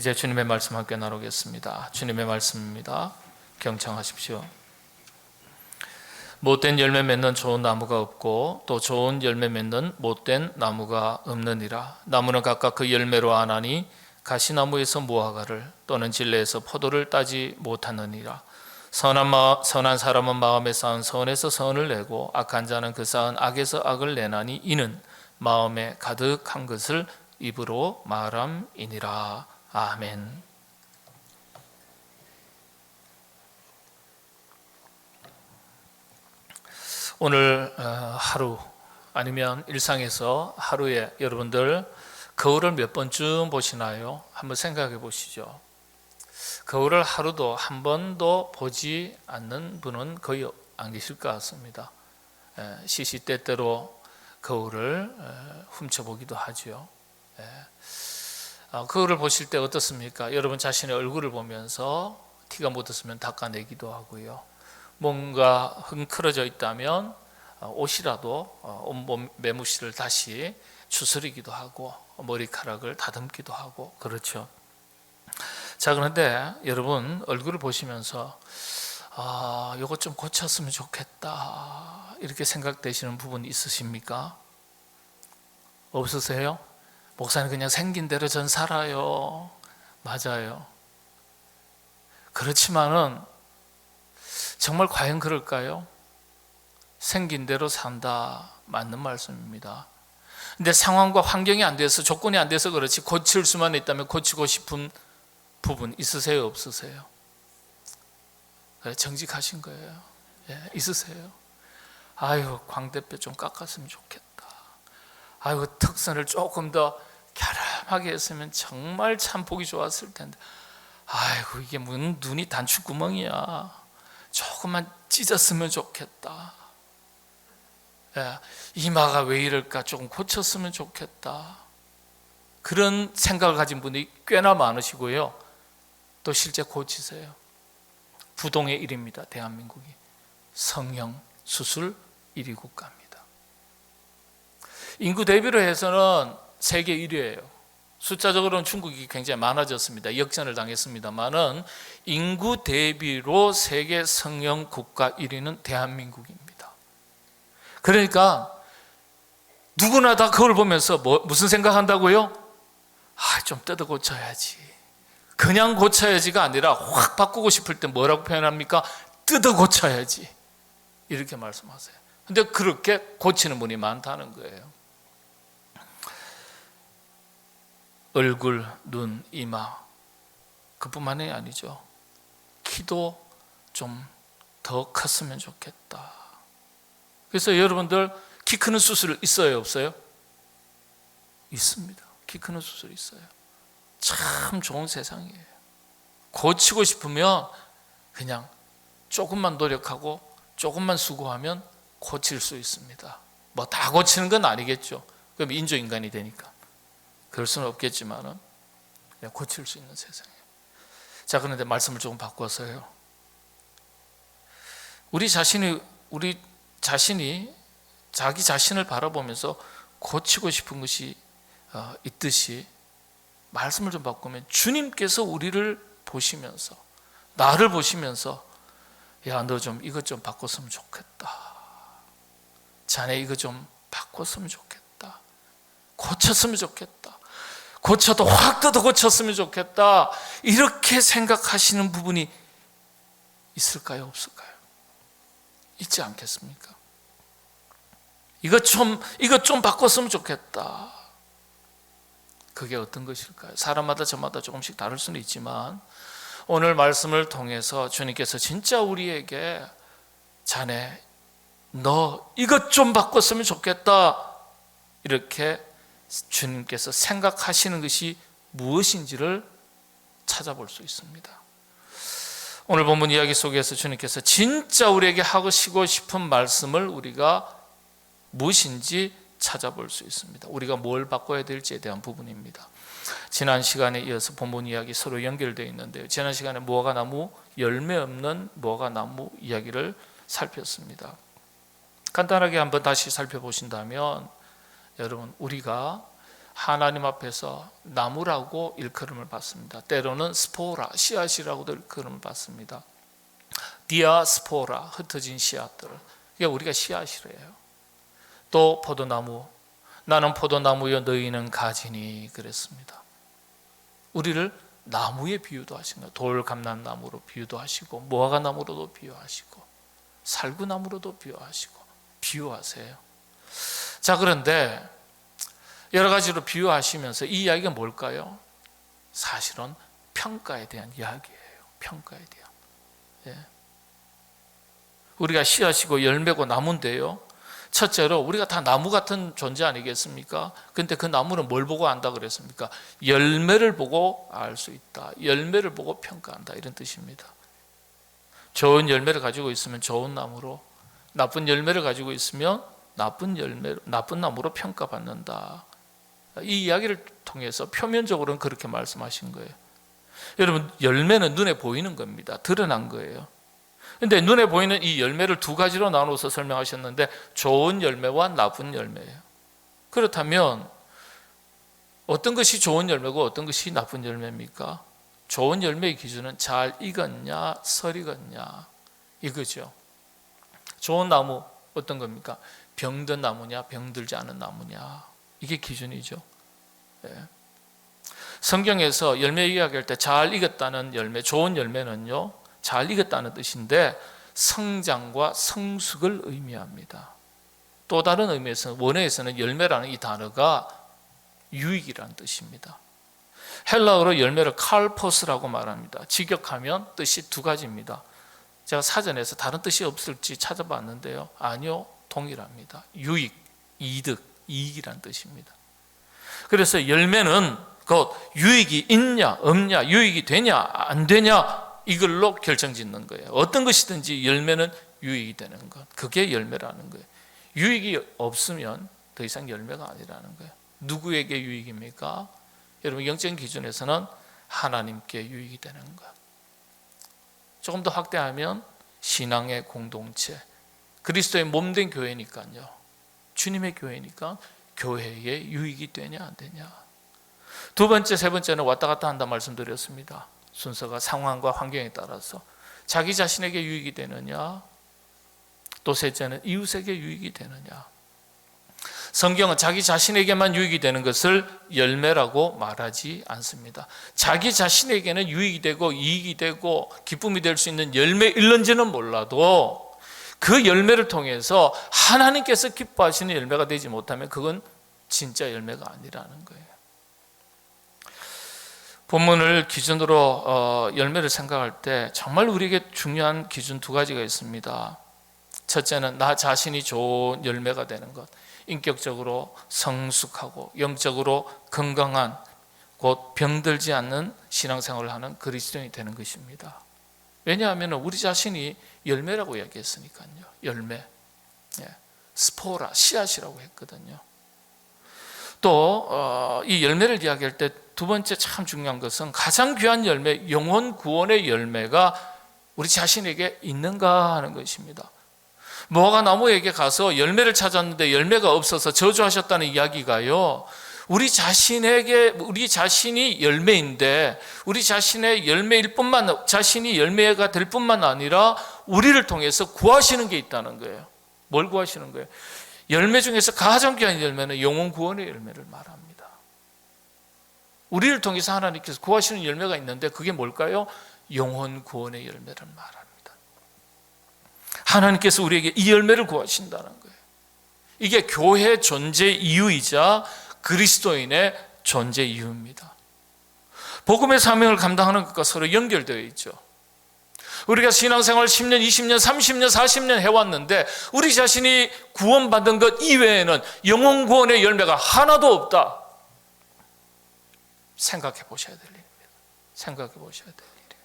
이제 주님의 말씀 함께 나누겠습니다. 주님의 말씀입니다. 경청하십시오. 못된 열매 맺는 좋은 나무가 없고 또 좋은 열매 맺는 못된 나무가 없느니라. 나무는 각각 그 열매로 아나니 가시나무에서 무화과를 또는 진레에서 포도를 따지 못하느니라. 선한 사람은 마음에 쌓은 선에서 선을 내고 악한 자는 그 쌓은 악에서 악을 내나니 이는 마음에 가득한 것을 입으로 말함이니라. 아멘. 오늘 하루 아니면 일상에서 하루에 여러분들 거울을 몇 번쯤 보시나요? 한번 생각해 보시죠. 거울을 하루도 한 번도 보지 않는 분은 거의 안 계실 것 같습니다. 시시때때로 거울을 훔쳐보기도 하죠. 거울을 보실 때 어떻습니까? 여러분 자신의 얼굴을 보면서 티가 묻었으면 닦아내기도 하고요. 뭔가 흥크러져 있다면 옷이라도 온몸 매무실을 다시 추스리기도 하고 머리카락을 다듬기도 하고 그렇죠. 자, 그런데 여러분 얼굴을 보시면서 이거 좀 고쳤으면 좋겠다 이렇게 생각되시는 부분 있으십니까? 없으세요? 목사님 그냥 생긴 대로 전 살아요. 맞아요. 그렇지만은 정말 과연 그럴까요? 생긴 대로 산다 맞는 말씀입니다. 근데 상황과 환경이 안 돼서 조건이 안 돼서 그렇지 고칠 수만 있다면 고치고 싶은 부분 있으세요? 없으세요? 정직하신 거예요. 있으세요? 아유 광대뼈 좀 깎았으면 좋겠다. 아유 턱선을 조금 더 갸름하게 했으면 정말 참 보기 좋았을 텐데 아이고 이게 무슨 눈이 단추구멍이야. 조금만 찢었으면 좋겠다. 이마가 왜 이럴까 조금 고쳤으면 좋겠다. 그런 생각을 가진 분이 꽤나 많으시고요. 또 실제 고치세요. 부동의 1위입니다. 대한민국이 성형 수술 1위 국가입니다. 인구 대비로 해서는 세계 1위예요. 숫자적으로는 중국이 굉장히 많아졌습니다. 역전을 당했습니다만은 인구 대비로 세계 성형 국가 1위는 대한민국입니다. 그러니까 누구나 다 그걸 보면서 무슨 생각한다고요? 좀 뜯어 고쳐야지. 그냥 고쳐야지가 아니라 확 바꾸고 싶을 때 뭐라고 표현합니까? 뜯어 고쳐야지. 이렇게 말씀하세요. 근데 그렇게 고치는 분이 많다는 거예요. 얼굴, 눈, 이마 그뿐만이 아니죠. 키도 좀 더 컸으면 좋겠다. 그래서 여러분들 키 크는 수술 있어요? 없어요? 있습니다. 키 크는 수술 있어요. 참 좋은 세상이에요. 고치고 싶으면 그냥 조금만 노력하고 조금만 수고하면 고칠 수 있습니다. 뭐 다 고치는 건 아니겠죠. 그럼 인조인간이 되니까 그럴 수는 없겠지만은 고칠 수 있는 세상이에요. 자, 그런데 말씀을 조금 바꿔서요. 우리 자신이 자기 자신을 바라보면서 고치고 싶은 것이 있듯이 말씀을 좀 바꾸면 주님께서 우리를 보시면서 나를 보시면서 야, 너 좀 이것 좀 바꿨으면 좋겠다. 자네 이거 좀 바꿨으면 좋겠다. 고쳤으면 좋겠다. 고쳐도 확 뜯어 고쳤으면 좋겠다. 이렇게 생각하시는 부분이 있을까요? 없을까요? 있지 않겠습니까? 이것 좀 바꿨으면 좋겠다. 그게 어떤 것일까요? 사람마다 저마다 조금씩 다를 수는 있지만 오늘 말씀을 통해서 주님께서 진짜 우리에게 자네 너 이것 좀 바꿨으면 좋겠다 이렇게 주님께서 생각하시는 것이 무엇인지를 찾아볼 수 있습니다. 오늘 본문 이야기 속에서 주님께서 진짜 우리에게 하시고 싶은 말씀을 우리가 무엇인지 찾아볼 수 있습니다. 우리가 뭘 바꿔야 될지에 대한 부분입니다. 지난 시간에 이어서 본문 이야기 서로 연결되어 있는데요. 지난 시간에 무화과나무, 열매 없는 무화과나무 이야기를 살폈습니다. 간단하게 한번 다시 살펴보신다면 여러분 우리가 하나님 앞에서 나무라고 일컬음을 받습니다. 때로는 스포라, 씨앗이라고도 일컬음을 받습니다. 디아스포라, 흩어진 씨앗들, 이게 우리가 씨앗이래요. 또 포도나무, 나는 포도나무여 너희는 가지니 그랬습니다. 우리를 나무에 비유도 하신 거예요. 돌감람나무로 비유도 하시고 무화과나무로도 비유하시고 살구나무로도 비유하세요. 자, 그런데 여러 가지로 비유하시면서 이 이야기가 뭘까요? 사실은 평가에 대한 이야기예요. 평가에 대한. 예. 우리가 씨앗이고 열매고 나무인데요, 첫째로 우리가 다 나무 같은 존재 아니겠습니까? 근데 그 나무는 뭘 보고 안다 그랬습니까? 열매를 보고 알 수 있다. 열매를 보고 평가한다, 이런 뜻입니다. 좋은 열매를 가지고 있으면 좋은 나무로, 나쁜 열매를 가지고 있으면 나쁜 나무로 평가받는다. 이 이야기를 통해서 표면적으로는 그렇게 말씀하신 거예요. 여러분, 열매는 눈에 보이는 겁니다. 드러난 거예요. 근데 눈에 보이는 이 열매를 두 가지로 나눠서 설명하셨는데, 좋은 열매와 나쁜 열매예요. 그렇다면 어떤 것이 좋은 열매고 어떤 것이 나쁜 열매입니까? 좋은 열매의 기준은 잘 익었냐, 설 익었냐, 이거죠. 좋은 나무 어떤 겁니까? 병든 나무냐, 병들지 않은 나무냐, 이게 기준이죠. 예. 성경에서 열매 이야기할 때 잘 익었다는 열매, 좋은 열매는요, 잘 익었다는 뜻인데 성장과 성숙을 의미합니다. 또 다른 의미에서는, 원어에서는 열매라는 이 단어가 유익이라는 뜻입니다. 헬라어로 열매를 칼포스라고 말합니다. 직역하면 뜻이 두 가지입니다. 제가 사전에서 다른 뜻이 없을지 찾아봤는데요, 아니요, 동일합니다. 유익, 이득, 이익이라는 뜻입니다. 그래서 열매는 곧 유익이 있냐 없냐, 유익이 되냐 안 되냐, 이걸로 결정짓는 거예요. 어떤 것이든지 열매는 유익이 되는 것, 그게 열매라는 거예요. 유익이 없으면 더 이상 열매가 아니라는 거예요. 누구에게 유익입니까? 여러분, 영적인 기준에서는 하나님께 유익이 되는 것. 조금 더 확대하면 신앙의 공동체, 그리스도의 몸된 교회니까요, 주님의 교회니까 교회에 유익이 되냐 안 되냐. 두 번째, 세 번째는 왔다 갔다 한다 말씀드렸습니다. 순서가 상황과 환경에 따라서 자기 자신에게 유익이 되느냐, 또 셋째는 이웃에게 유익이 되느냐. 성경은 자기 자신에게만 유익이 되는 것을 열매라고 말하지 않습니다. 자기 자신에게는 유익이 되고 이익이 되고 기쁨이 될 수 있는 열매일는지는 몰라도 그 열매를 통해서 하나님께서 기뻐하시는 열매가 되지 못하면 그건 진짜 열매가 아니라는 거예요. 본문을 기준으로 열매를 생각할 때 정말 우리에게 중요한 기준 두 가지가 있습니다. 첫째는 나 자신이 좋은 열매가 되는 것, 인격적으로 성숙하고 영적으로 건강한, 곧 병들지 않는 신앙생활을 하는 그리스도인이 되는 것입니다. 왜냐하면 우리 자신이 열매라고 이야기했으니까요. 열매, 스포라, 씨앗이라고 했거든요. 또 이 열매를 이야기할 때 두 번째 참 중요한 것은 가장 귀한 열매, 영혼 구원의 열매가 우리 자신에게 있는가 하는 것입니다. 무화과 나무에게 가서 열매를 찾았는데 열매가 없어서 저주하셨다는 이야기가요, 우리 자신이 열매인데, 우리 자신의 열매일 뿐만, 자신이 열매가 될 뿐만 아니라 우리를 통해서 구하시는 게 있다는 거예요. 뭘 구하시는 거예요? 열매 중에서 가장 귀한 열매는 영혼 구원의 열매를 말합니다. 우리를 통해서 하나님께서 구하시는 열매가 있는데 그게 뭘까요? 영혼 구원의 열매를 말합니다. 하나님께서 우리에게 이 열매를 구하신다는 거예요. 이게 교회 존재 이유이자 그리스도인의 존재 이유입니다. 복음의 사명을 감당하는 것과 서로 연결되어 있죠. 우리가 신앙생활 10년, 20년, 30년, 40년 해왔는데 우리 자신이 구원받은 것 이외에는 영혼 구원의 열매가 하나도 없다. 생각해 보셔야 될 일입니다. 생각해 보셔야 될 일이에요.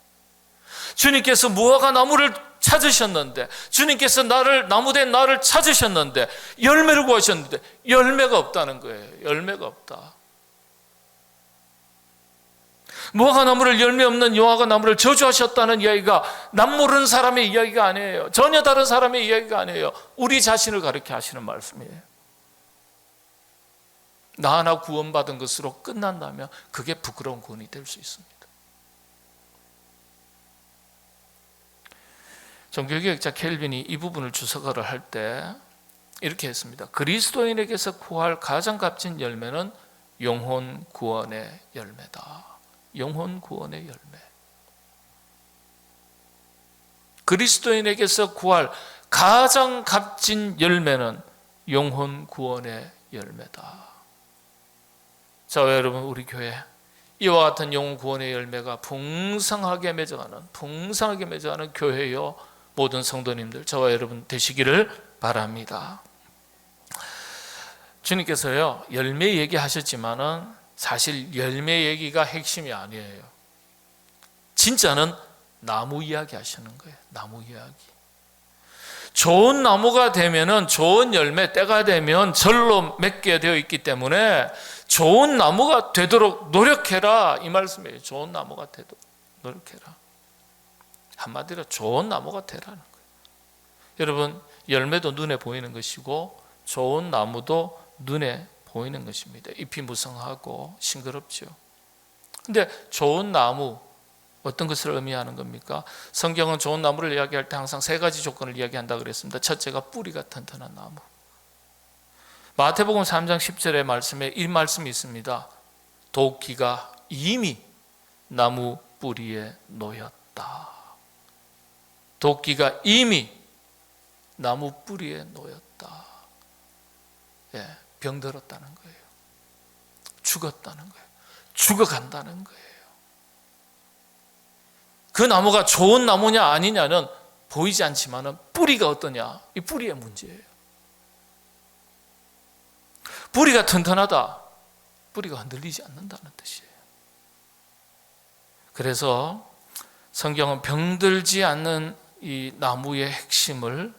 주님께서 무화과 나무를 찾으셨는데, 주님께서 나무된 나를 찾으셨는데, 열매를 구하셨는데 열매가 없다는 거예요. 열매가 없다. 무화과 나무를, 열매 없는 무화과 나무를 저주하셨다는 이야기가 남 모르는 사람의 이야기가 아니에요. 전혀 다른 사람의 이야기가 아니에요. 우리 자신을 가르쳐 하시는 말씀이에요. 나 하나 구원받은 것으로 끝난다면 그게 부끄러운 구원이 될 수 있습니다. 종교개혁자 켈빈이 이 부분을 주석어를 할 때 이렇게 했습니다. 그리스도인에게서 구할 가장 값진 열매는 영혼 구원의 열매다. 영혼 구원의 열매. 그리스도인에게서 구할 가장 값진 열매는 영혼 구원의 열매다. 자, 여러분, 우리 교회 이와 같은 영혼 구원의 열매가 풍성하게 맺어가는 교회요, 모든 성도님들, 저와 여러분 되시기를 바랍니다. 주님께서요, 열매 얘기하셨지만은 사실 열매 얘기가 핵심이 아니에요. 진짜는 나무 이야기 하시는 거예요. 나무 이야기. 좋은 나무가 되면은 좋은 열매, 때가 되면 절로 맺게 되어 있기 때문에 좋은 나무가 되도록 노력해라, 이 말씀이에요. 좋은 나무가 되도록 노력해라. 한마디로 좋은 나무가 되라는 거예요. 여러분, 열매도 눈에 보이는 것이고 좋은 나무도 눈에 보이는 것입니다. 잎이 무성하고 싱그럽죠. 근데 좋은 나무, 어떤 것을 의미하는 겁니까? 성경은 좋은 나무를 이야기할 때 항상 세 가지 조건을 이야기한다고 그랬습니다. 첫째가 뿌리가 튼튼한 나무. 마태복음 3장 10절의 말씀에 이 말씀이 있습니다. 도끼가 이미 나무 뿌리에 놓였다. 도끼가 이미 나무 뿌리에 놓였다. 예, 병들었다는 거예요. 죽었다는 거예요. 죽어간다는 거예요. 그 나무가 좋은 나무냐 아니냐는 보이지 않지만 뿌리가 어떠냐, 이 뿌리의 문제예요. 뿌리가 튼튼하다, 뿌리가 흔들리지 않는다는 뜻이에요. 그래서 성경은 병들지 않는 이 나무의 핵심을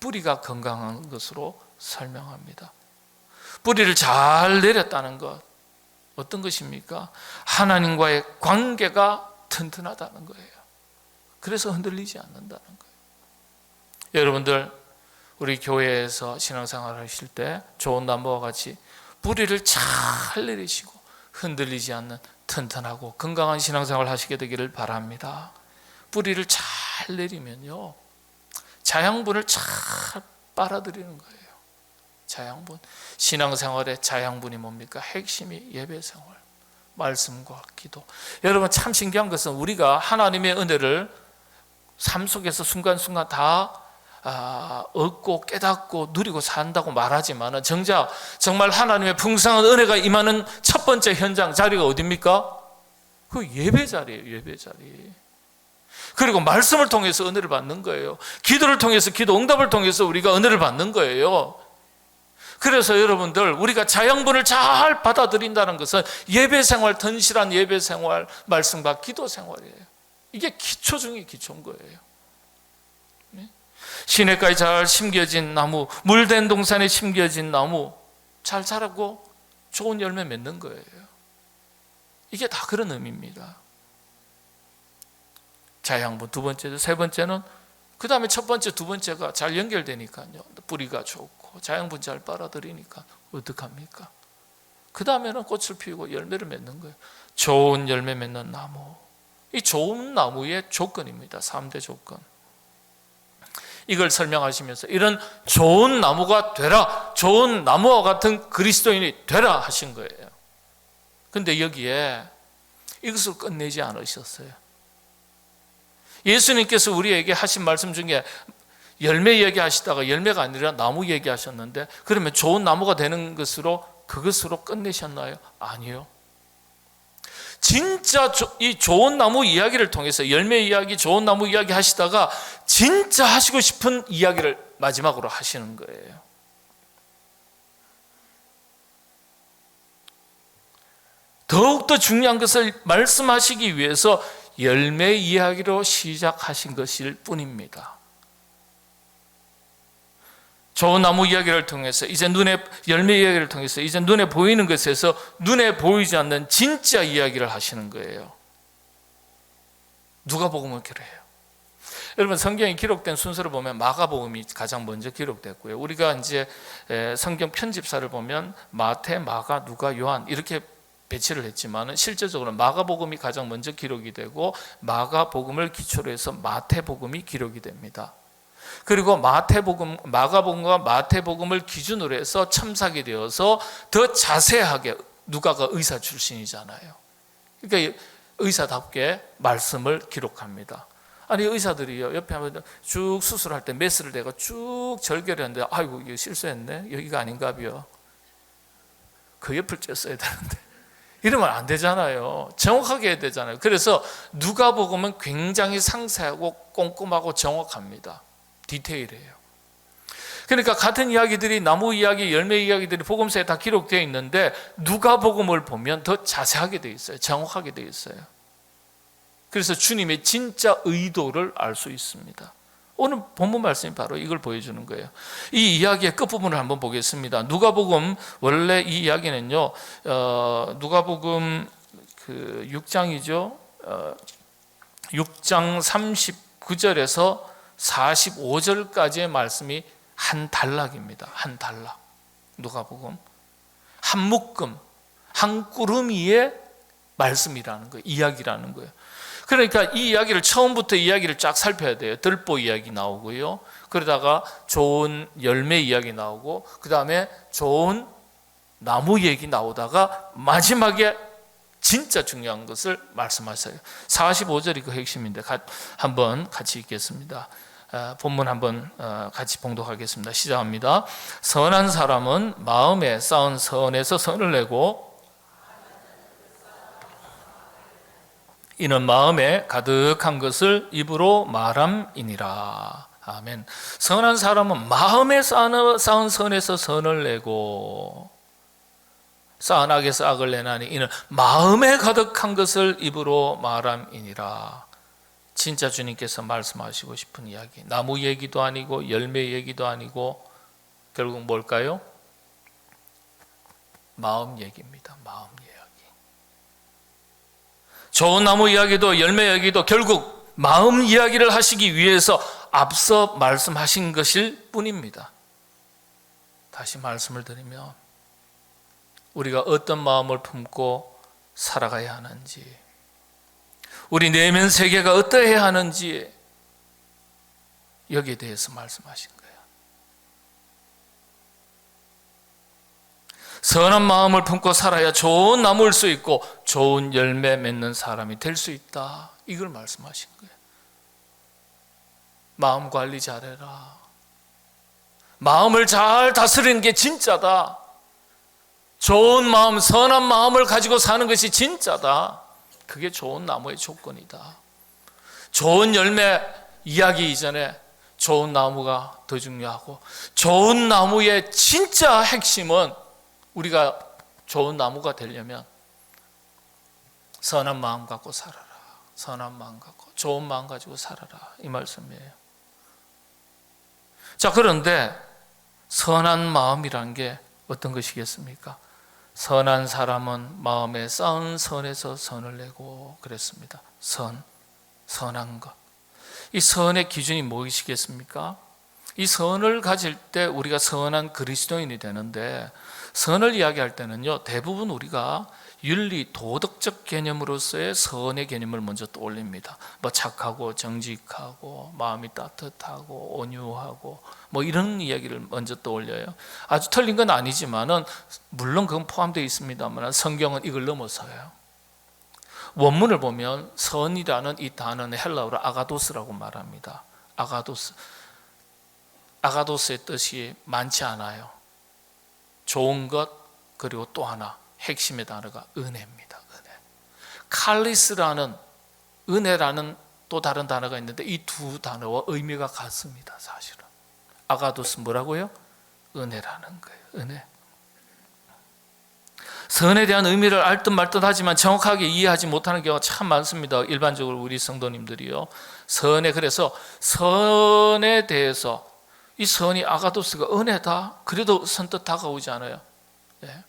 뿌리가 건강한 것으로 설명합니다. 뿌리를 잘 내렸다는 것, 어떤 것입니까? 하나님과의 관계가 튼튼하다는 거예요. 그래서 흔들리지 않는다는 거예요. 여러분들, 우리 교회에서 신앙생활 하실 때 좋은 나무와 같이 뿌리를 잘 내리시고 흔들리지 않는 튼튼하고 건강한 신앙생활 하시게 되기를 바랍니다. 뿌리를 잘 내리면요, 자양분을 잘 빨아들이는 거예요. 자양분. 신앙생활의 자양분이 뭡니까? 핵심이 예배생활, 말씀과 기도. 여러분, 참 신기한 것은 우리가 하나님의 은혜를 삶 속에서 순간순간 다 얻고 깨닫고 누리고 산다고 말하지만 정작 정말 하나님의 풍성한 은혜가 임하는 첫 번째 현장 자리가 어디입니까? 그 예배 자리예요. 예배 자리. 그리고 말씀을 통해서 은혜를 받는 거예요. 기도를 통해서, 기도 응답을 통해서 우리가 은혜를 받는 거예요. 그래서 여러분들, 우리가 자양분을 잘 받아들인다는 것은 예배생활, 튼실한 예배생활, 말씀과 기도생활이에요. 이게 기초 중에 기초인 거예요. 시냇가에 잘 심겨진 나무, 물된 동산에 심겨진 나무, 잘 자라고 좋은 열매 맺는 거예요. 이게 다 그런 의미입니다. 자양분 두 번째죠. 세 번째는 그 다음에 첫 번째, 두 번째가 잘 연결되니까요. 뿌리가 좋고 자양분 잘 빨아들이니까 어떡합니까? 그 다음에는 꽃을 피우고 열매를 맺는 거예요. 좋은 열매 맺는 나무. 이 좋은 나무의 조건입니다. 3대 조건. 이걸 설명하시면서 이런 좋은 나무가 되라, 좋은 나무와 같은 그리스도인이 되라 하신 거예요. 근데 여기에 이것을 끝내지 않으셨어요. 예수님께서 우리에게 하신 말씀 중에 열매 얘기하시다가 열매가 아니라 나무 얘기하셨는데, 그러면 좋은 나무가 되는 그것으로 끝내셨나요? 아니요. 진짜 이 좋은 나무 이야기를 통해서 열매 이야기, 좋은 나무 이야기 하시다가 진짜 하시고 싶은 이야기를 마지막으로 하시는 거예요. 더욱더 중요한 것을 말씀하시기 위해서 열매 이야기로 시작하신 것일 뿐입니다. 좋은 나무 이야기를 통해서, 이제 열매 이야기를 통해서 이제 눈에 보이는 것에서 눈에 보이지 않는 진짜 이야기를 하시는 거예요. 누가복음은 그래요. 여러분 성경에 기록된 순서를 보면 마가복음이 가장 먼저 기록됐고요. 우리가 이제 성경 편집사를 보면 마태, 마가, 누가, 요한 이렇게 배치를 했지만 실제적으로 마가복음이 가장 먼저 기록이 되고 마가복음을 기초로 해서 마태복음이 기록이 됩니다. 그리고 마가복음과 마태복음을 기준으로 해서 첨삭이 되어서 더 자세하게, 누가가 의사 출신이잖아요. 그러니까 의사답게 말씀을 기록합니다. 아니 의사들이요 옆에 하면 쭉 수술할 때 메스를 대고 쭉 절개를 하는데 아이고 이거 실수했네, 여기가 아닌가비요. 그 옆을 쬐어야 되는데 이러면 안 되잖아요. 정확하게 해야 되잖아요. 그래서 누가복음은 굉장히 상세하고 꼼꼼하고 정확합니다. 디테일해요. 그러니까 같은 이야기들이, 나무 이야기, 열매 이야기들이 복음서에 다 기록되어 있는데 누가복음을 보면 더 자세하게 되어 있어요. 정확하게 되어 있어요. 그래서 주님의 진짜 의도를 알 수 있습니다. 오늘 본문 말씀이 바로 이걸 보여주는 거예요. 이 이야기의 끝부분을 한번 보겠습니다. 누가복음, 원래 이 이야기는요, 누가복음 그 6장이죠. 6장 39절에서 45절까지의 말씀이 한 단락입니다. 한 단락. 누가복음. 한 묶음, 한 꾸러미의 말씀이라는 거예요. 이야기라는 거예요. 그러니까 이 이야기를 처음부터 이야기를 쫙 살펴야 돼요. 들보 이야기 나오고요. 그러다가 좋은 열매 이야기 나오고, 그 다음에 좋은 나무 얘기 나오다가 마지막에 진짜 중요한 것을 말씀하세요. 45절이 그 핵심인데 한번 같이 읽겠습니다. 본문 한번 같이 봉독하겠습니다. 시작합니다. 선한 사람은 마음에 쌓은 선에서 선을 내고 이는 마음에 가득한 것을 입으로 말함이니라. 아멘. 선한 사람은 마음에 쌓은 선에서 선을 내고 쌓은 악에서 악을 내나니 이는 마음에 가득한 것을 입으로 말함이니라. 진짜 주님께서 말씀하시고 싶은 이야기, 나무 얘기도 아니고 열매 얘기도 아니고 결국 뭘까요? 마음 얘기입니다. 마음 얘기. 좋은 나무 이야기도 열매 이야기도 결국 마음 이야기를 하시기 위해서 앞서 말씀하신 것일 뿐입니다. 다시 말씀을 드리면 우리가 어떤 마음을 품고 살아가야 하는지, 우리 내면 세계가 어떠해야 하는지 여기에 대해서 말씀하신 거예요. 선한 마음을 품고 살아야 좋은 나무일 수 있고 좋은 열매 맺는 사람이 될 수 있다. 이걸 말씀하신 거예요. 마음 관리 잘해라. 마음을 잘 다스리는 게 진짜다. 좋은 마음, 선한 마음을 가지고 사는 것이 진짜다. 그게 좋은 나무의 조건이다. 좋은 열매 이야기 이전에 좋은 나무가 더 중요하고, 좋은 나무의 진짜 핵심은 우리가 좋은 나무가 되려면 선한 마음 갖고 살아라. 선한 마음 갖고 좋은 마음 가지고 살아라. 이 말씀이에요. 자, 그런데 선한 마음이란 게 어떤 것이겠습니까? 선한 사람은 마음에 쌓은 선에서 선을 내고 그랬습니다. 선한 것. 이 선의 기준이 무엇이겠습니까? 이 선을 가질 때 우리가 선한 그리스도인이 되는데, 선을 이야기할 때는요, 대부분 우리가 윤리, 도덕적 개념으로서의 선의 개념을 먼저 떠올립니다. 뭐 착하고 정직하고 마음이 따뜻하고 온유하고 뭐 이런 이야기를 먼저 떠올려요. 아주 틀린 건 아니지만은 물론 그건 포함되어 있습니다만 성경은 이걸 넘어서요. 원문을 보면 선이라는 이 단어는 헬라어로 아가도스라고 말합니다. 아가도스의 뜻이 많지 않아요. 좋은 것, 그리고 또 하나 핵심의 단어가 은혜입니다. 은혜. 칼리스라는, 은혜라는 또 다른 단어가 있는데 이 두 단어와 의미가 같습니다. 사실은 아가도스 뭐라고요? 은혜라는 거예요. 은혜. 선에 대한 의미를 알 듯 말 듯 하지만 정확하게 이해하지 못하는 경우가 참 많습니다. 일반적으로 우리 성도님들이요. 그래서 선에 대해서 이 선이 아가도스가 은혜다, 그래도 선뜻 다가오지 않아요. 네.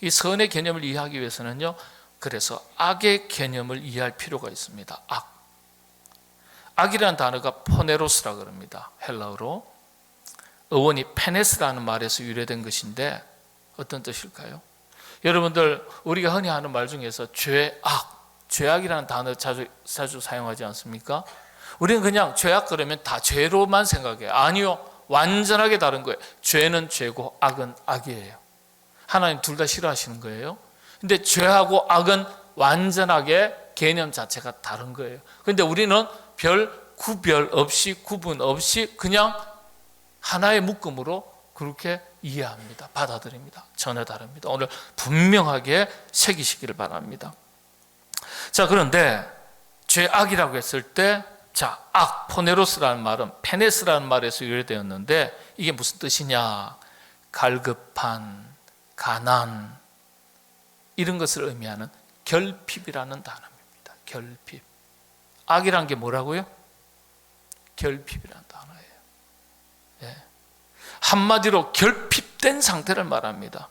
이 선의 개념을 이해하기 위해서는요, 그래서 악의 개념을 이해할 필요가 있습니다. 악이라는 단어가 포네로스라 그럽니다. 헬라어로. 어원이 페네스라는 말에서 유래된 것인데 어떤 뜻일까요? 여러분들 우리가 흔히 하는 말 중에서 죄악이라는 단어 자주 사용하지 않습니까? 우리는 그냥 죄악 그러면 다 죄로만 생각해요. 아니요, 완전하게 다른 거예요. 죄는 죄고 악은 악이에요. 하나님 둘 다 싫어하시는 거예요. 근데 죄하고 악은 완전하게 개념 자체가 다른 거예요. 근데 우리는 별 구별 없이 구분 없이 그냥 하나의 묶음으로 그렇게 이해합니다. 받아들입니다. 전혀 다릅니다. 오늘 분명하게 새기시기를 바랍니다. 자, 그런데 죄악이라고 했을 때 악, 포네로스라는 말은 페네스라는 말에서 유래되었는데 이게 무슨 뜻이냐? 갈급한, 가난 이런 것을 의미하는 결핍이라는 단어입니다. 결핍. 악이란 게 뭐라고요? 결핍이라는 단어예요. 예. 한마디로 결핍된 상태를 말합니다.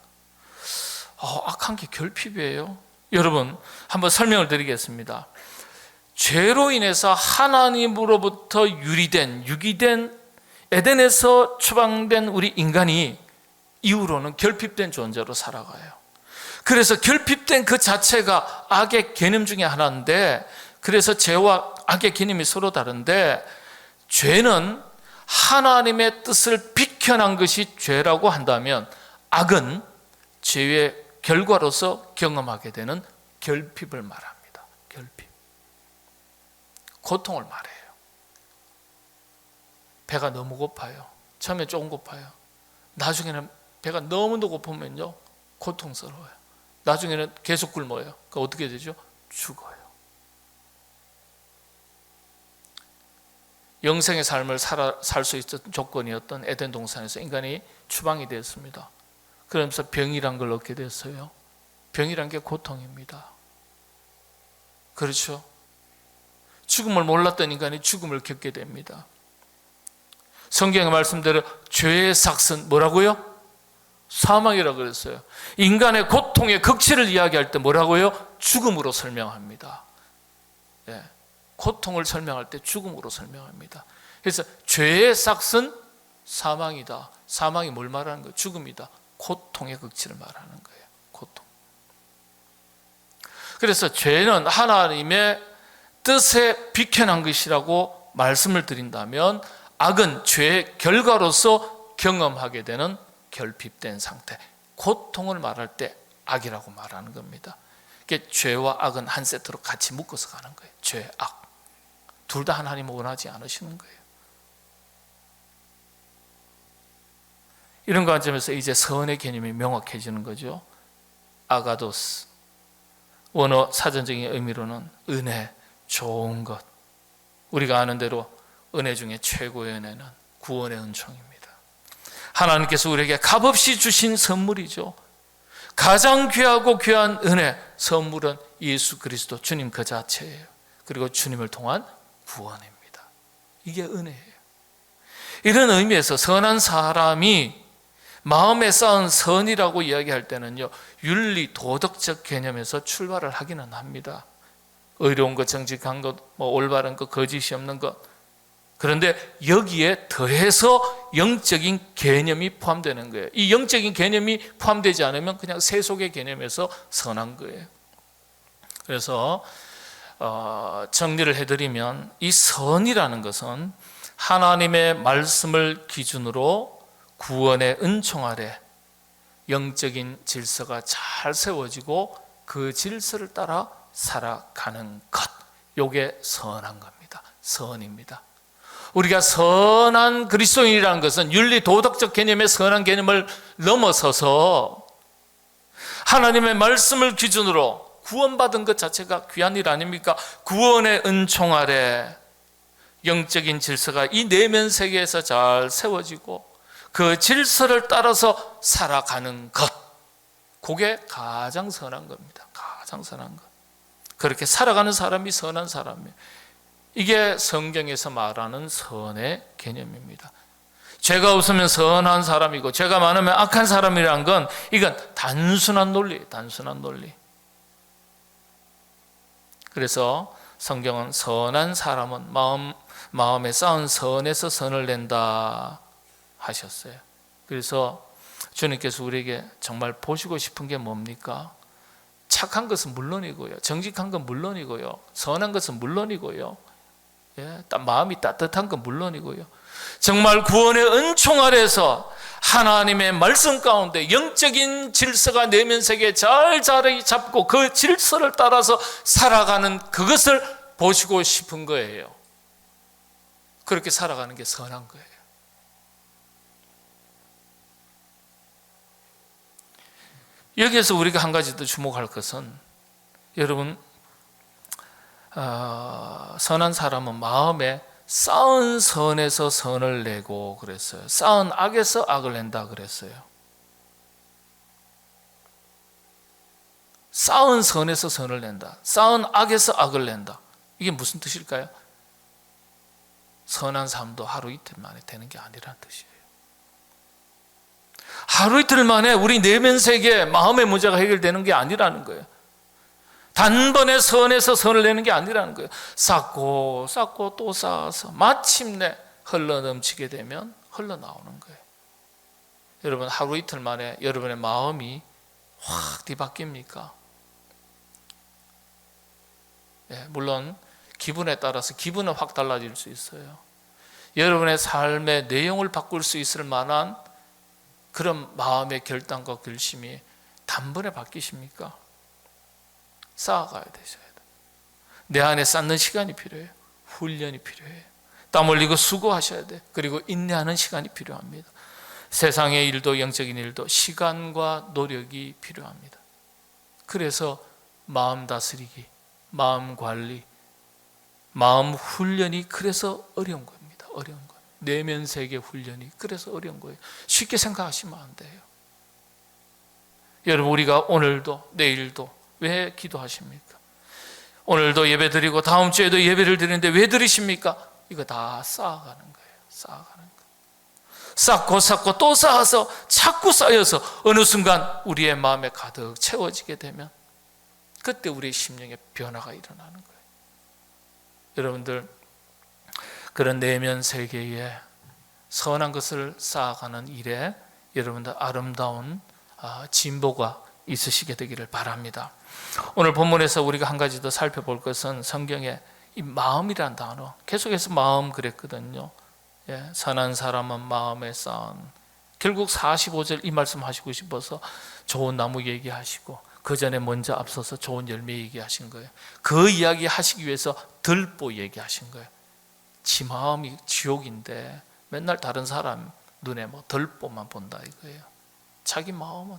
악한 게 결핍이에요? 여러분, 한번 설명을 드리겠습니다. 죄로 인해서 하나님으로부터 유기된 에덴에서 추방된 우리 인간이 이후로는 결핍된 존재로 살아가요. 그래서 결핍된 그 자체가 악의 개념 중에 하나인데, 그래서 죄와 악의 개념이 서로 다른데, 죄는 하나님의 뜻을 비켜난 것이 죄라고 한다면, 악은 죄의 결과로서 경험하게 되는 결핍을 말합니다. 결핍. 고통을 말해요. 배가 너무 고파요. 처음에 조금 고파요. 나중에는 배가 너무도 고프면요, 고통스러워요. 나중에는 계속 굶어요. 그러니까 어떻게 되죠? 죽어요. 영생의 삶을 살 수 있었던 조건이었던 에덴 동산에서 인간이 추방이 되었습니다. 그러면서 병이란 걸 얻게 됐어요. 병이란 게 고통입니다. 그렇죠? 죽음을 몰랐던 인간이 죽음을 겪게 됩니다. 성경의 말씀대로 죄의 삭은 뭐라고요? 사망이라고 그랬어요. 인간의 고통의 극치를 이야기할 때 뭐라고요? 죽음으로 설명합니다. 예, 고통을 설명할 때 죽음으로 설명합니다. 그래서 죄의 삭은 사망이다. 사망이 뭘 말하는 거예요? 죽음이다. 고통의 극치를 말하는 거예요. 고통. 그래서 죄는 하나님의 뜻에 비켜난 것이라고 말씀을 드린다면, 악은 죄의 결과로서 경험하게 되는 결핍된 상태, 고통을 말할 때 악이라고 말하는 겁니다. 죄와 악은 한 세트로 같이 묶어서 가는 거예요. 죄, 악. 둘 다 하나님은 원하지 않으시는 거예요. 이런 관점에서 이제 선의 개념이 명확해지는 거죠. 아가도스. 원어 사전적인 의미로는 은혜, 좋은 것. 우리가 아는 대로 은혜 중에 최고의 은혜는 구원의 은총입니다. 하나님께서 우리에게 값없이 주신 선물이죠. 가장 귀하고 귀한 은혜, 선물은 예수 그리스도 주님 그 자체예요. 그리고 주님을 통한 구원입니다. 이게 은혜예요. 이런 의미에서 선한 사람이 마음에 쌓은 선이라고 이야기할 때는요, 윤리 도덕적 개념에서 출발을 하기는 합니다. 의로운 것, 정직한 것, 올바른 것, 거짓이 없는 것. 그런데 여기에 더해서 영적인 개념이 포함되는 거예요. 이 영적인 개념이 포함되지 않으면 그냥 세속의 개념에서 선한 거예요. 그래서 정리를 해드리면, 이 선이라는 것은 하나님의 말씀을 기준으로 구원의 은총 아래 영적인 질서가 잘 세워지고 그 질서를 따라 살아가는 것, 이게 선한 겁니다. 선입니다. 우리가 선한 그리스도인이라는 것은 윤리 도덕적 개념의 선한 개념을 넘어서서 하나님의 말씀을 기준으로 구원받은 것 자체가 귀한 일 아닙니까? 구원의 은총 아래 영적인 질서가 이 내면 세계에서 잘 세워지고 그 질서를 따라서 살아가는 것, 그게 가장 선한 겁니다. 가장 선한 것. 그렇게 살아가는 사람이 선한 사람이에요. 이게 성경에서 말하는 선의 개념입니다. 죄가 없으면 선한 사람이고 죄가 많으면 악한 사람이라는 건, 이건 단순한 논리예요. 단순한 논리. 그래서 성경은 선한 사람은 마음에 쌓은 선에서 선을 낸다 하셨어요. 그래서 주님께서 우리에게 정말 보시고 싶은 게 뭡니까? 착한 것은 물론이고요, 정직한 건 물론이고요, 선한 것은 물론이고요, 마음이 따뜻한 건 물론이고요, 정말 구원의 은총 아래서 하나님의 말씀 가운데 영적인 질서가 내면세계에 잘 자리 잡고 그 질서를 따라서 살아가는 그것을 보시고 싶은 거예요. 그렇게 살아가는 게 선한 거예요. 여기에서 우리가 한 가지 더 주목할 것은, 여러분, 선한 사람은 마음에 쌓은 선에서 선을 내고 그랬어요. 쌓은 악에서 악을 낸다 그랬어요. 쌓은 선에서 선을 낸다, 쌓은 악에서 악을 낸다. 이게 무슨 뜻일까요? 선한 삶도 하루 이틀 만에 되는 게 아니라는 뜻이에요. 하루 이틀 만에 우리 내면 세계 마음의 문제가 해결되는 게 아니라는 거예요. 단번에 선에서 선을 내는 게 아니라는 거예요. 쌓고 쌓고 또 쌓아서 마침내 흘러넘치게 되면 흘러나오는 거예요. 여러분, 하루 이틀 만에 여러분의 마음이 확 뒤바뀝니까? 물론 기분에 따라서 기분은 확 달라질 수 있어요. 여러분의 삶의 내용을 바꿀 수 있을 만한 그런 마음의 결단과 결심이 단번에 바뀌십니까? 쌓아가야 되셔야 돼요. 내 안에 쌓는 시간이 필요해요. 훈련이 필요해요. 땀 흘리고 수고하셔야 돼요. 그리고 인내하는 시간이 필요합니다. 세상의 일도 영적인 일도 시간과 노력이 필요합니다. 그래서 마음 다스리기, 마음 관리, 마음 훈련이 그래서 어려운 겁니다. 어려운 거예요. 내면 세계 훈련이 그래서 어려운 거예요. 쉽게 생각하시면 안 돼요. 여러분, 우리가 오늘도 내일도 왜 기도하십니까? 오늘도 예배 드리고 다음 주에도 예배를 드리는데 왜 드리십니까? 이거 다 쌓아가는 거예요. 쌓아가는 거예요. 쌓고 쌓고 또 쌓아서 자꾸 쌓여서 어느 순간 우리의 마음에 가득 채워지게 되면 그때 우리의 심령의 변화가 일어나는 거예요. 여러분들, 그런 내면 세계에 선한 것을 쌓아가는 일에 여러분들 아름다운 진보가 있으시게 되기를 바랍니다. 오늘 본문에서 우리가 한 가지 더 살펴볼 것은 성경에 이 마음이란 단어, 계속해서 마음 그랬거든요. 선한 사람은 마음에 쌓은, 결국 45절 이 말씀 하시고 싶어서 좋은 나무 얘기하시고 그 전에 먼저 앞서서 좋은 열매 얘기하신 거예요. 그 이야기 하시기 위해서 들보 얘기하신 거예요. 지 마음이 지옥인데 맨날 다른 사람 눈에 뭐 들보만 본다 이거예요. 자기 마음은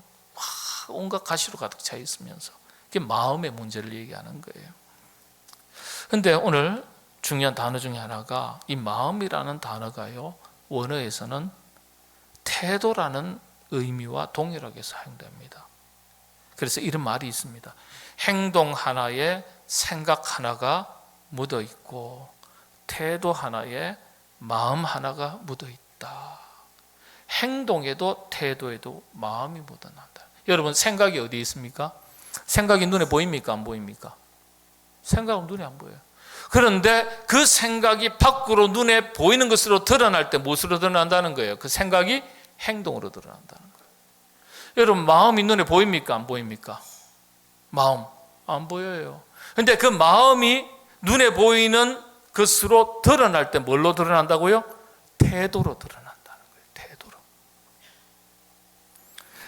온갖 가시로 가득 차 있으면서 그게 마음의 문제를 얘기하는 거예요. 그런데 오늘 중요한 단어 중에 하나가 이 마음이라는 단어가요, 원어에서는 태도라는 의미와 동일하게 사용됩니다. 그래서 이런 말이 있습니다. 행동 하나에 생각 하나가 묻어 있고 태도 하나에 마음 하나가 묻어 있다. 행동에도 태도에도 마음이 묻어난다. 여러분, 생각이 어디 있습니까? 생각이 눈에 보입니까? 안 보입니까? 생각은 눈에 안 보여요. 그런데 그 생각이 밖으로 눈에 보이는 것으로 드러날 때 무엇으로 드러난다는 거예요? 그 생각이 행동으로 드러난다는 거예요. 여러분, 마음이 눈에 보입니까? 안 보입니까? 마음 안 보여요. 그런데 그 마음이 눈에 보이는 것으로 드러날 때 뭘로 드러난다고요? 태도로 드러난다는 거예요. 태도로.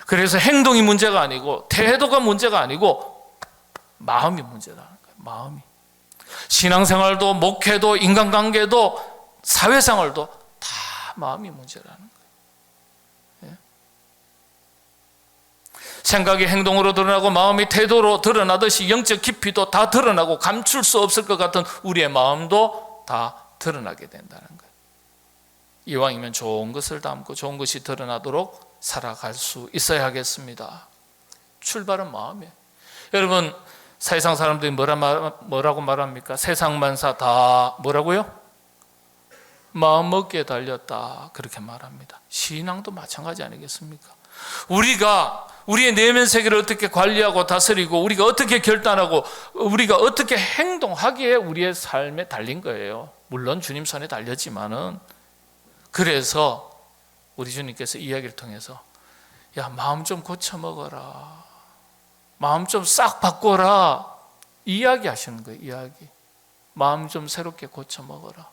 그래서 행동이 문제가 아니고 태도가 문제가 아니고 마음이 문제라는 거예요. 마음이. 신앙생활도 목회도 인간관계도 사회생활도 다 마음이 문제라는 거예요. 생각이 행동으로 드러나고 마음이 태도로 드러나듯이 영적 깊이도 다 드러나고 감출 수 없을 것 같은 우리의 마음도 다 드러나게 된다는 거예요. 이왕이면 좋은 것을 담고 좋은 것이 드러나도록 살아갈 수 있어야 하겠습니다. 출발은 마음이에요. 여러분, 세상 사람들이 뭐라고 말합니까? 세상만사 다 뭐라고요? 마음먹기에 달렸다, 그렇게 말합니다. 신앙도 마찬가지 아니겠습니까? 우리가 우리의 내면 세계를 어떻게 관리하고 다스리고 우리가 어떻게 결단하고 우리가 어떻게 행동하기에 우리의 삶에 달린 거예요. 물론 주님 손에 달렸지만은, 그래서 우리 주님께서 이야기를 통해서 야, 마음 좀 고쳐 먹어라, 마음 좀 싹 바꿔라 이야기 하시는 거예요. 이야기. 마음 좀 새롭게 고쳐 먹어라.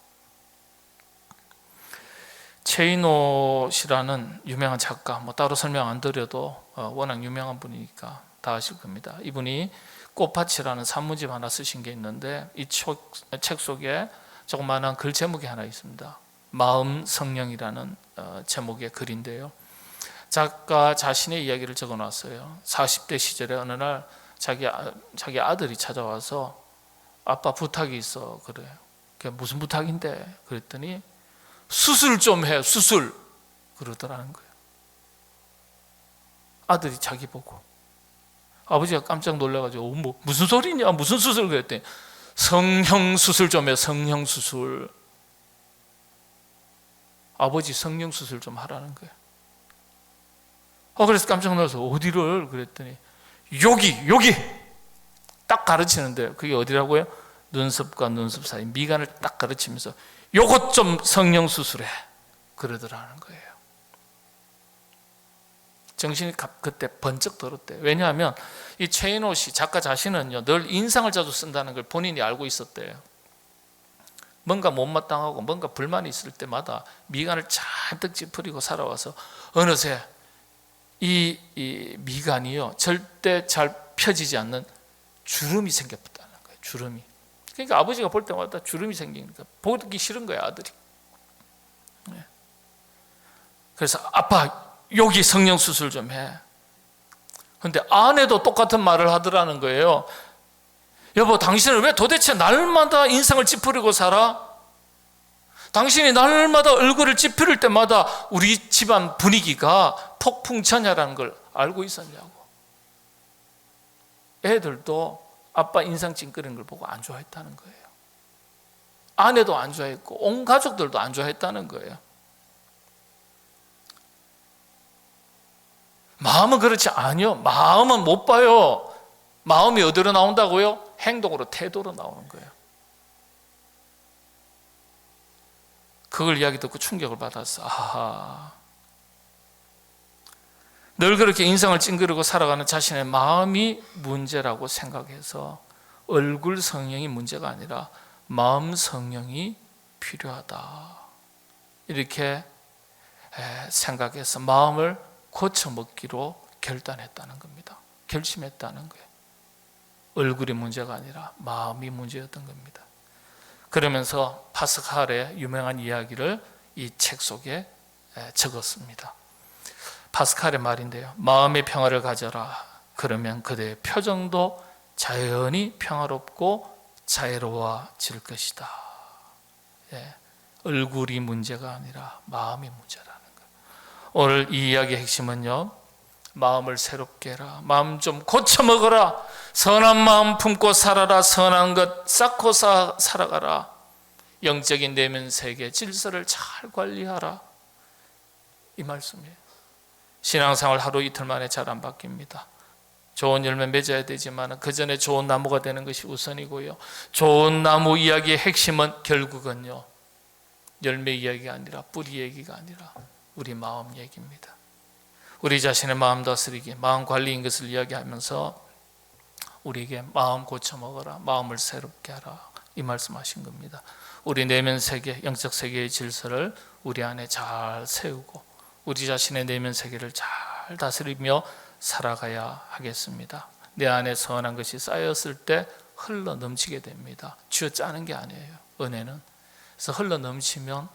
최인호 씨라는 유명한 작가, 따로 설명 안 드려도 워낙 유명한 분이니까 다 아실 겁니다. 이분이 꽃밭이라는 산문집 하나 쓰신 게 있는데, 이 책 속에 조그마한 글 제목이 하나 있습니다. 마음 성령이라는 제목의 글인데요, 작가 자신의 이야기를 적어놨어요. 40대 시절에 어느 날 자기 아들이 찾아와서 아빠 부탁이 있어. 그래요. 그게 무슨 부탁인데? 그랬더니 수술 좀 해, 수술. 그러더라는 거예요. 아들이 자기 보고. 아버지가 깜짝 놀라가지고 무슨 소리냐, 무슨 수술? 그랬더니 성형 수술 좀 해, 성형 수술. 아버지 성형 수술 좀 하라는 거예요. 그래서 깜짝 놀라서 어디를? 그랬더니 여기 딱 가르치는데요. 그게 어디라고요? 눈썹과 눈썹 사이 미간을 딱 가르치면서 요것 좀 성형 수술해 그러더라는 거예요. 정신이 그때 번쩍 들었대요. 왜냐하면 이 최인호 씨 작가 자신은요, 늘 인상을 자주 쓴다는 걸 본인이 알고 있었대요. 뭔가 못마땅하고 뭔가 불만이 있을 때마다 미간을 잔뜩 찌푸리고 살아와서 어느새 이 미간이요, 절대 잘 펴지지 않는 주름이 생겼다는 거예요. 주름이. 그러니까 아버지가 볼 때마다 주름이 생기니까 보기 싫은 거예요, 아들이. 그래서 아빠 여기 성형 수술 좀 해. 그런데 아내도 똑같은 말을 하더라는 거예요. 여보, 당신은 왜 도대체 날마다 인상을 찌푸리고 살아? 당신이 날마다 얼굴을 찌푸릴 때마다 우리 집안 분위기가 폭풍전야라는 걸 알고 있었냐고. 애들도 아빠 인상 찡그리는 걸 보고 안 좋아했다는 거예요. 아내도 안 좋아했고 온 가족들도 안 좋아했다는 거예요. 마음은 그렇지 아니요. 마음은 못 봐요. 마음이 어디로 나온다고요? 행동으로, 태도로 나오는 거예요. 그걸 이야기 듣고 충격을 받았어. 아하. 늘 그렇게 인상을 찡그리고 살아가는 자신의 마음이 문제라고 생각해서 얼굴 성형이 문제가 아니라 마음 성형이 필요하다, 이렇게 생각해서 마음을 고쳐먹기로 결단했다는 겁니다. 결심했다는 거예요. 얼굴이 문제가 아니라 마음이 문제였던 겁니다. 그러면서 파스칼의 유명한 이야기를 이 책 속에 적었습니다. 파스칼의 말인데요, 마음의 평화를 가져라. 그러면 그대의 표정도 자연히 평화롭고 자애로워질 것이다. 얼굴이 문제가 아니라 마음이 문제라는 거예요. 오늘 이 이야기의 핵심은요, 마음을 새롭게 해라. 마음 좀 고쳐 먹어라. 선한 마음 품고 살아라. 선한 것 쌓고 살아가라. 영적인 내면 세계 질서를 잘 관리하라. 이 말씀이에요. 신앙생활 하루 이틀 만에 잘 안 바뀝니다. 좋은 열매 맺어야 되지만 그 전에 좋은 나무가 되는 것이 우선이고요, 좋은 나무 이야기의 핵심은 결국은요, 열매 이야기가 아니라 뿌리 얘기가 아니라 우리 마음 얘기입니다. 우리 자신의 마음 다스리기, 마음 관리인 것을 이야기하면서 우리에게 마음 고쳐 먹어라, 마음을 새롭게 하라, 이 말씀하신 겁니다. 우리 내면 세계, 영적 세계의 질서를 우리 안에 잘 세우고 우리 자신의 내면 세계를 잘 다스리며 살아가야 하겠습니다. 내 안에 선한 것이 쌓였을 때 흘러 넘치게 됩니다. 쥐어짜는 게 아니에요, 은혜는. 그래서 흘러 넘치면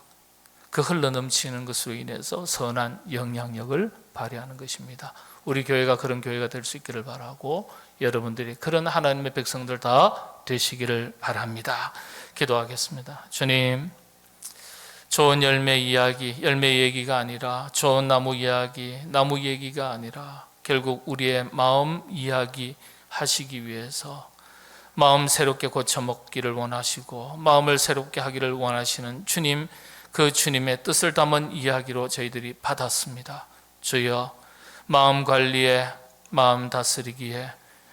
그 흘러 넘치는 것으로 인해서 선한 영향력을 발휘하는 것입니다. 우리 교회가 그런 교회가 될 수 있기를 바라고, 여러분들이 그런 하나님의 백성들 다 되시기를 바랍니다. 기도하겠습니다. 주님, 좋은 열매 이야기, 열매 얘기가 아니라 좋은 나무 이야기, 나무 얘기가 아니라 결국 우리의 마음 이야기 하시기 위해서 마음 새롭게 고쳐먹기를 원하시고 마음을 새롭게 하기를 원하시는 주님, 그 주님의 뜻을 담은 이야기로 저희들이 받았습니다. 주여, 마음 관리에 마음 다스리기에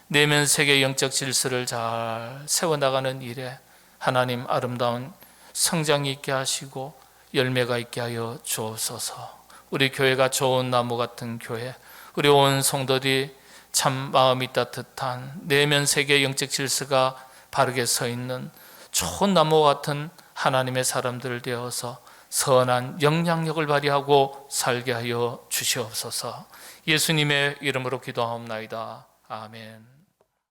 내면 세계 영적 질서를 잘 세워나가는 일에 하나님 아름다운 성장이 있게 하시고 열매가 있게 하여 주옵소서. 우리 교회가 좋은 나무 같은 교회, 우리 온 성도들이 참 마음이 따뜻한 내면 세계 영적 질서가 바르게 서 있는 좋은 나무 같은 하나님의 사람들 되어서 선한 영향력을 발휘하고 살게 하여 주시옵소서. 예수님의 이름으로 기도하옵나이다. 아멘.